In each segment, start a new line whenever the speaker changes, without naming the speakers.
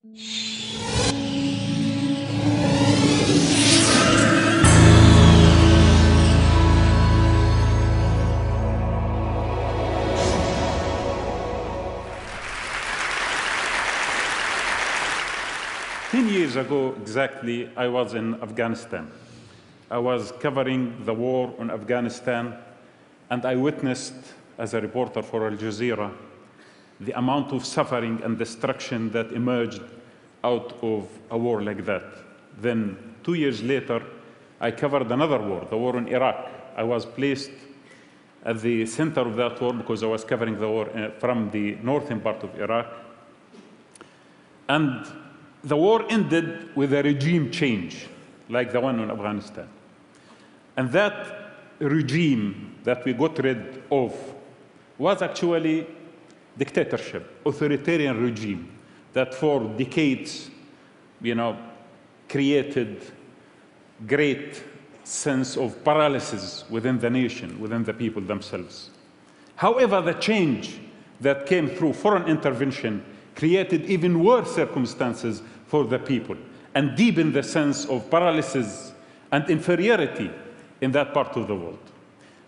Years ago, exactly, I was in Afghanistan. I was covering the war in Afghanistan, and I witnessed, as a reporter for Al Jazeera, the amount of suffering and destruction that emerged out of a war like that. Then, 2 years later, I covered another war, the war in Iraq. I was placed at the center of that war because I was covering the war from the northern part of Iraq. And the war ended with a regime change, like the one in Afghanistan. And that regime that we got rid of was actually dictatorship, authoritarian regime that for decades, created great sense of paralysis within the nation, within the people themselves. However, the change that came through foreign intervention created even worse circumstances for the people and deepened the sense of paralysis and inferiority in that part of the world.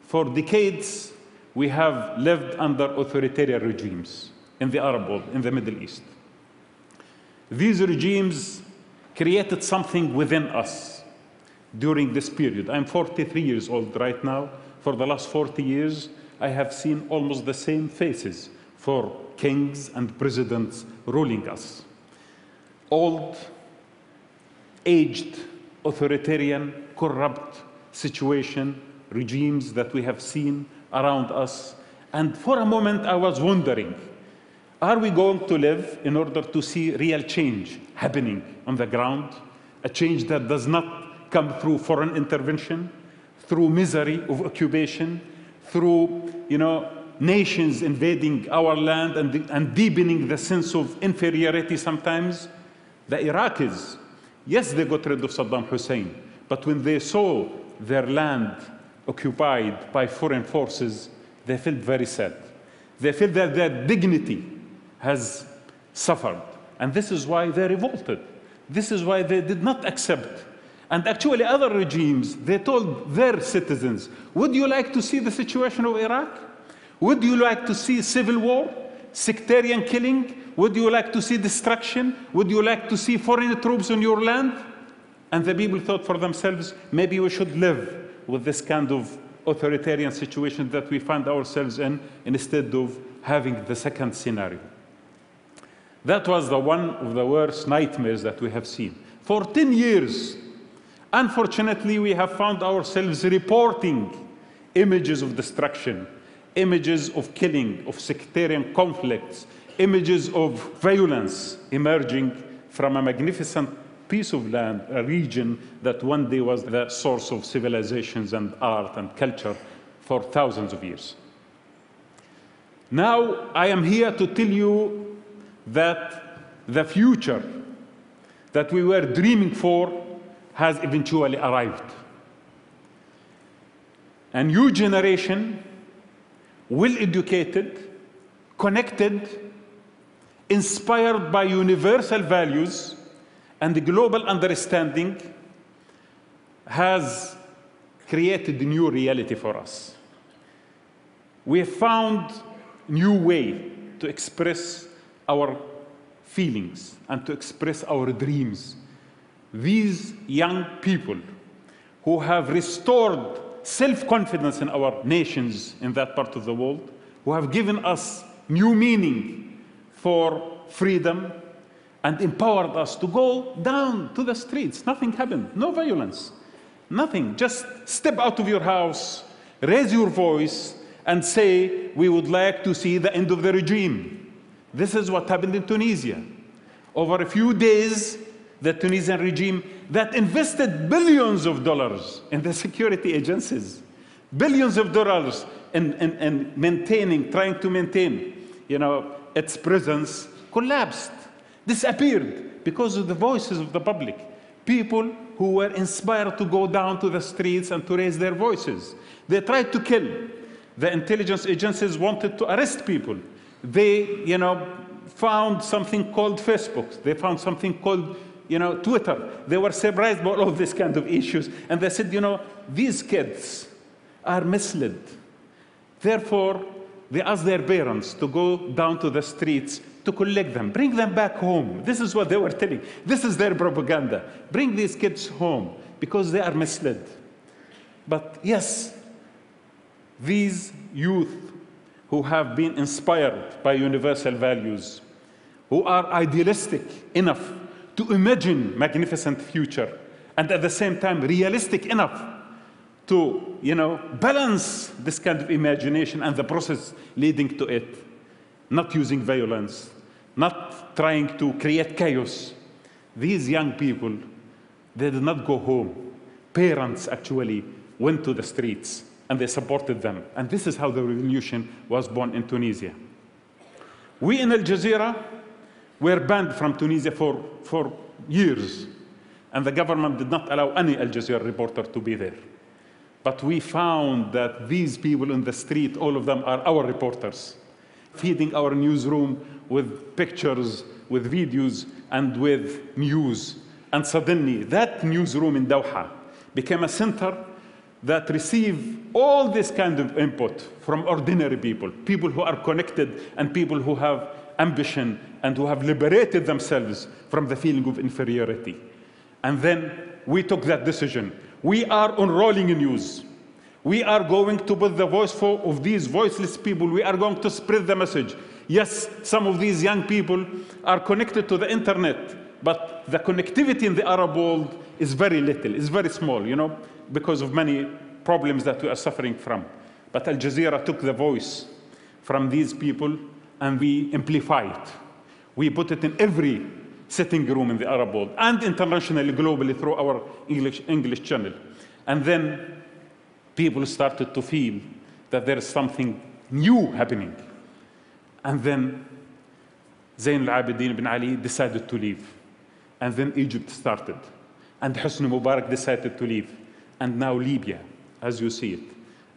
For decades, we have lived under authoritarian regimes in the Arab world, in the Middle East. These regimes created something within us during this period. I'm 43 years old right now. For the last 40 years, I have seen almost the same faces for kings and presidents ruling us. Old, aged, authoritarian, corrupt situation, regimes that we have seen around us. And for a moment, I was wondering, are we going to live in order to see real change happening on the ground? A change that does not come through foreign intervention, through misery of occupation, through, nations invading our land and deepening the sense of inferiority sometimes. The Iraqis, yes, they got rid of Saddam Hussein, but when they saw their land occupied by foreign forces, they felt very sad. They felt that their dignity has suffered. And this is why they revolted. This is why they did not accept. And actually other regimes, they told their citizens, would you like to see the situation of Iraq? Would you like to see civil war, sectarian killing? Would you like to see destruction? Would you like to see foreign troops on your land? And the people thought for themselves, maybe we should live with this kind of authoritarian situation that we find ourselves in, instead of having the second scenario. That was one of the worst nightmares that we have seen. For 10 years, unfortunately, we have found ourselves reporting images of destruction, images of killing, of sectarian conflicts, images of violence emerging from a magnificent piece of land, a region that one day was the source of civilizations and art and culture for thousands of years. Now, I am here to tell you that the future that we were dreaming for has eventually arrived. A new generation, well-educated, connected, inspired by universal values and global understanding, has created a new reality for us. We have found a new way to express our feelings and to express our dreams. These young people who have restored self-confidence in our nations in that part of the world, who have given us new meaning for freedom and empowered us to go down to the streets. Nothing happened, no violence, nothing. Just step out of your house, raise your voice, and say, we would like to see the end of the regime. This is what happened in Tunisia. Over a few days, the Tunisian regime that invested billions of dollars in the security agencies, billions of dollars in trying to maintain, its presence, collapsed, disappeared because of the voices of the public. People who were inspired to go down to the streets and to raise their voices. They tried to kill. The intelligence agencies wanted to arrest people. They, found something called Facebook. They found something called, Twitter. They were surprised by all of these kind of issues. And they said, these kids are misled. Therefore, they asked their parents to go down to the streets to collect them, bring them back home. This is what they were telling. This is their propaganda. Bring these kids home because they are misled. But yes, these youth who have been inspired by universal values, who are idealistic enough to imagine magnificent future, and at the same time realistic enough to balance this kind of imagination and the process leading to it, not using violence, not trying to create chaos. These young people, they did not go home. Parents actually went to the streets and they supported them. And this is how the revolution was born in Tunisia. We in Al Jazeera were banned from Tunisia for years. And the government did not allow any Al Jazeera reporter to be there. But we found that these people in the street, all of them are our reporters, feeding our newsroom with pictures, with videos, and with news. And suddenly, that newsroom in Doha became a center that received all this kind of input from ordinary people, people who are connected and people who have ambition and who have liberated themselves from the feeling of inferiority. And then we took that decision. We are unrolling news. We are going to put the voice of these voiceless people. We are going to spread the message. Yes, some of these young people are connected to the internet, but the connectivity in the Arab world is very little, is very small, because of many problems that we are suffering from. But Al Jazeera took the voice from these people and we amplified it. We put it in every sitting room in the Arab world and internationally, globally, through our English channel. And then people started to feel that there is something new happening. And then Zayn al-Abidin ibn Ali decided to leave. And then Egypt started. And Hosni Mubarak decided to leave. And now Libya, as you see it.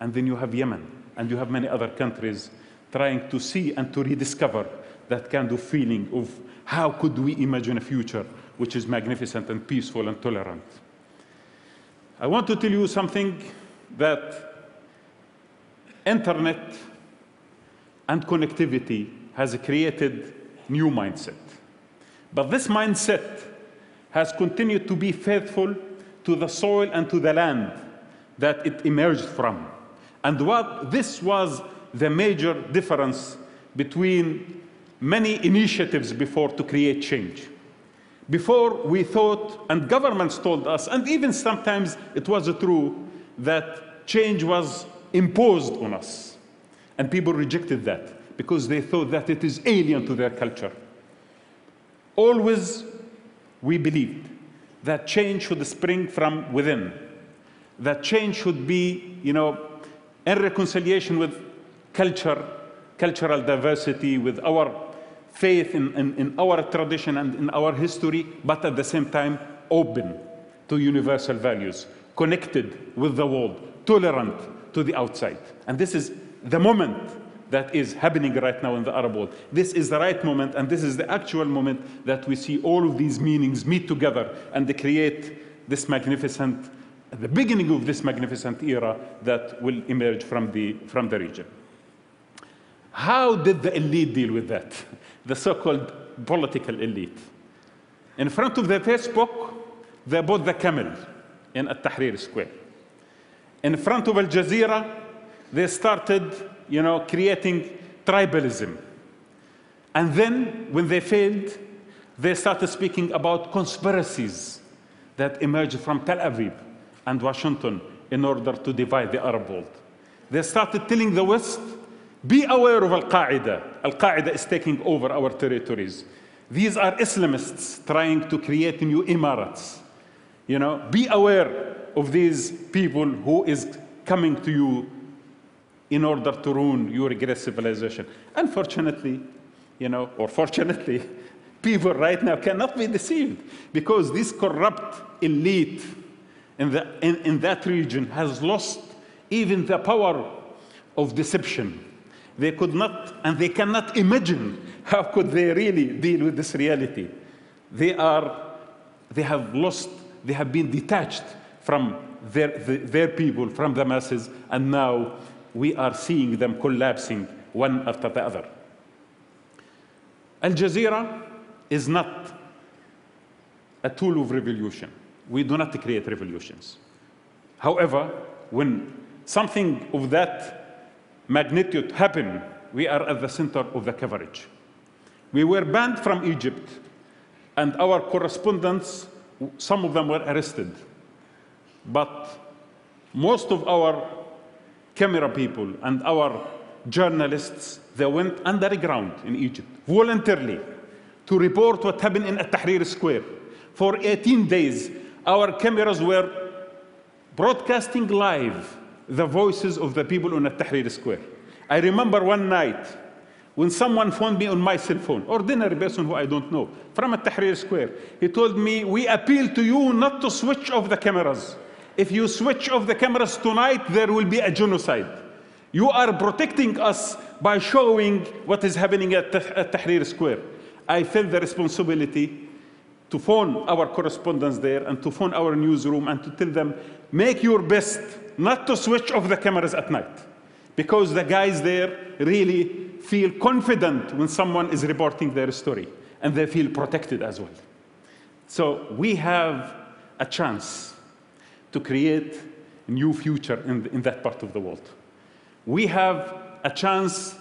And then you have Yemen. And you have many other countries trying to see and to rediscover that kind of feeling of how could we imagine a future which is magnificent and peaceful and tolerant. I want to tell you something that internet and connectivity has created new mindset. But this mindset has continued to be faithful to the soil and to the land that it emerged from. And this was the major difference between many initiatives before to create change. Before we thought, and governments told us, and even sometimes it was true, that change was imposed on us. And people rejected that because they thought that it is alien to their culture. Always we believed that change should spring from within, that change should be, in reconciliation with culture, cultural diversity, with our faith in our tradition and in our history, but at the same time open to universal values, connected with the world, tolerant to the outside. And this is the moment that is happening right now in the Arab world. This is the right moment, and this is the actual moment that we see all of these meanings meet together and they create this magnificent, the beginning of this magnificent era that will emerge from the region. How did the elite deal with that? The so-called political elite. In front of the Facebook, they bought the camel in Al-Tahrir Square. In front of Al Jazeera, they started, creating tribalism. And then, when they failed, they started speaking about conspiracies that emerged from Tel Aviv and Washington in order to divide the Arab world. They started telling the West, be aware of Al-Qaeda. Al-Qaeda is taking over our territories. These are Islamists trying to create new Emirates. Be aware of these people who is coming to you in order to ruin your great civilization. Unfortunately, or fortunately, people right now cannot be deceived because this corrupt elite in that region has lost even the power of deception. They could not, and they cannot imagine how could they really deal with this reality. They have lost, they have been detached from their people, from the masses, and now we are seeing them collapsing one after the other. Al Jazeera is not a tool of revolution. We do not create revolutions. However, when something of that magnitude happens, we are at the center of the coverage. We were banned from Egypt, and our correspondents, some of them were arrested. But most of our camera people and our journalists, they went underground in Egypt voluntarily to report what happened in Tahrir Square. For 18 days, our cameras were broadcasting live the voices of the people on Tahrir Square. I remember one night when someone phoned me on my cell phone, ordinary person who I don't know, from Tahrir Square. He told me, we appeal to you not to switch off the cameras. If you switch off the cameras tonight, there will be a genocide. You are protecting us by showing what is happening at Tahrir Square. I felt the responsibility to phone our correspondents there and to phone our newsroom and to tell them, make your best not to switch off the cameras at night, because the guys there really feel confident when someone is reporting their story, and they feel protected as well. So we have a chance to create a new future in that part of the world. We have a chance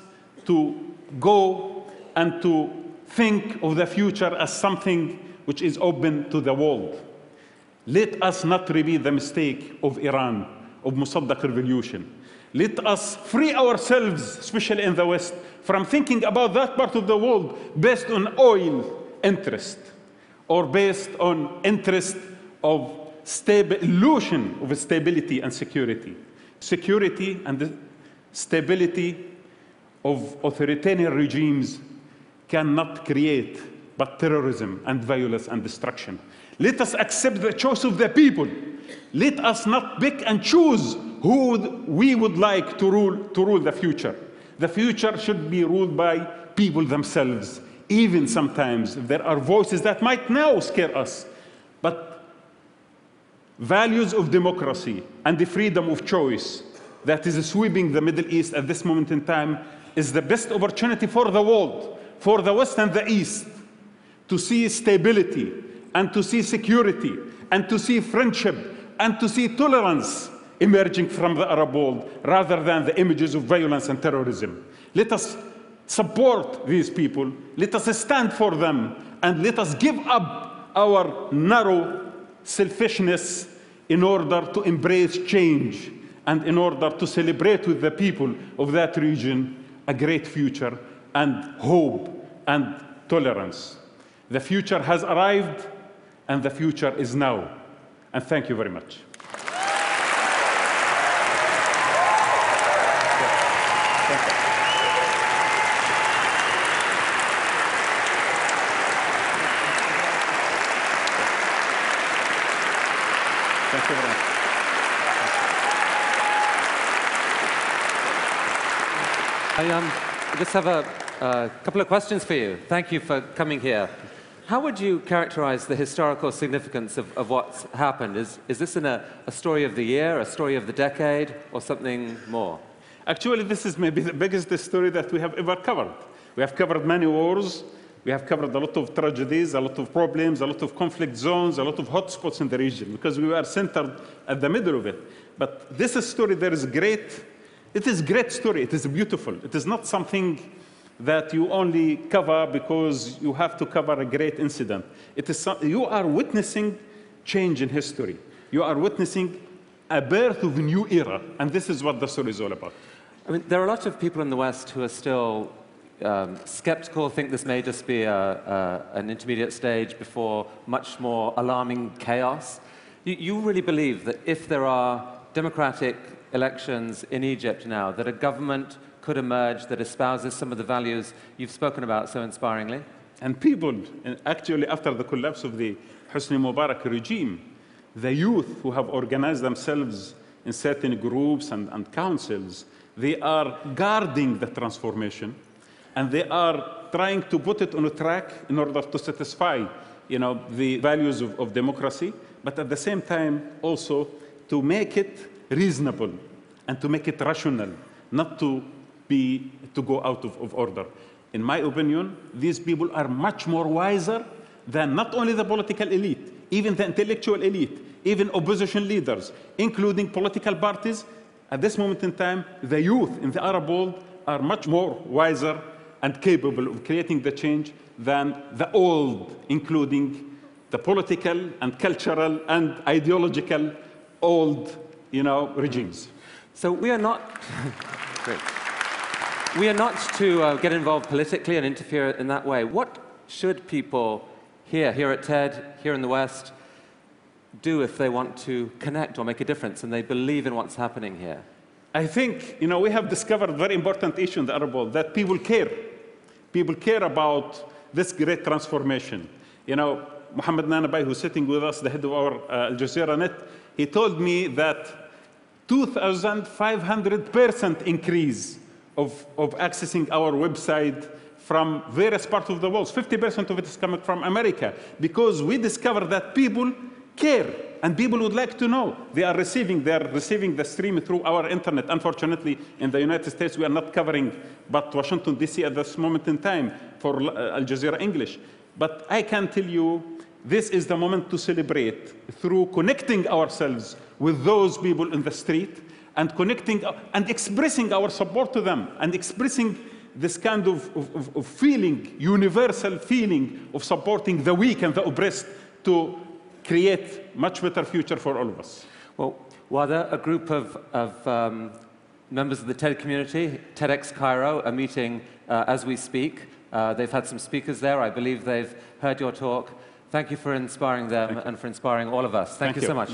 to go and to think of the future as something which is open to the world. Let us not repeat the mistake of Iran, of Mossadegh revolution. Let us free ourselves, especially in the West, from thinking about that part of the world based on oil interest or based on interest of illusion of stability and security. Security and the stability of authoritarian regimes cannot create but terrorism and violence and destruction. Let us accept the choice of the people. Let us not pick and choose who we would like to rule the future. The future should be ruled by people themselves, even sometimes there are voices that might now scare us. But values of democracy and the freedom of choice that is sweeping the Middle East at this moment in time is the best opportunity for the world, for the West and the East, to see stability and to see security and to see friendship and to see tolerance emerging from the Arab world rather than the images of violence and terrorism. Let us support these people, let us stand for them, and let us give up our narrow selfishness in order to embrace change and in order to celebrate with the people of that region a great future and hope and tolerance. The future has arrived and the future is now. And thank you very much. Thank you very much.
I just have a couple of questions for you. Thank you for coming here. How would you characterize the historical significance of what's happened? Is this a story of the year, a story of the decade, or something more?
Actually, this is maybe the biggest story that we have ever covered. We have covered many wars. We have covered a lot of tragedies, a lot of problems, a lot of conflict zones, a lot of hotspots in the region, because we were centered at the middle of it. But this story, it is a great story. It is beautiful. It is not something that you only cover because you have to cover a great incident. You are witnessing change in history. You are witnessing a birth of a new era, and this is what the story is all about.
I mean, there are a lot of people in the West who are still skeptical, think this may just be an intermediate stage before much more alarming chaos. You really believe that if there are democratic elections in Egypt now, that a government could emerge that espouses some of the values you've spoken about so inspiringly?
And people, actually, after the collapse of the Hosni Mubarak regime, the youth who have organized themselves in certain groups and councils, They are guarding the transformation, and they are trying to put it on a track in order to satisfy, the values of democracy, but at the same time also to make it reasonable and to make it rational, not to go out of order. In my opinion, these people are much more wiser than not only the political elite, even the intellectual elite, even opposition leaders, including political parties. At this moment in time, the youth in the Arab world are much more wiser and capable of creating the change than the old, including the political and cultural and ideological old, regimes.
So we are not, great. We are not to get involved politically and interfere in that way. What should people here at TED, here in the West, do if they want to connect or make a difference and they believe in what's happening here?
I think, we have discovered a very important issue in the Arab world, that people care. People care about this great transformation. Mohammed Nanabai, who's sitting with us, the head of our Al Jazeera Net, he told me that 2,500% increase of accessing our website from various parts of the world. 50% of it is coming from America, because we discovered that people care and people would like to know. They are receiving the stream through our internet. Unfortunately, in the United States, we are not covering but Washington, D.C. at this moment in time for Al Jazeera English. But I can tell you, this is the moment to celebrate through connecting ourselves with those people in the street and connecting and expressing our support to them and expressing this kind of feeling, universal feeling of supporting the weak and the oppressed to create much better future for all of us.
Well, Wadah, a group of members of the TED community, TEDx Cairo, are meeting as we speak. They've had some speakers there. I believe they've heard your talk. Thank you for inspiring them and for inspiring all of us. Thank you so much.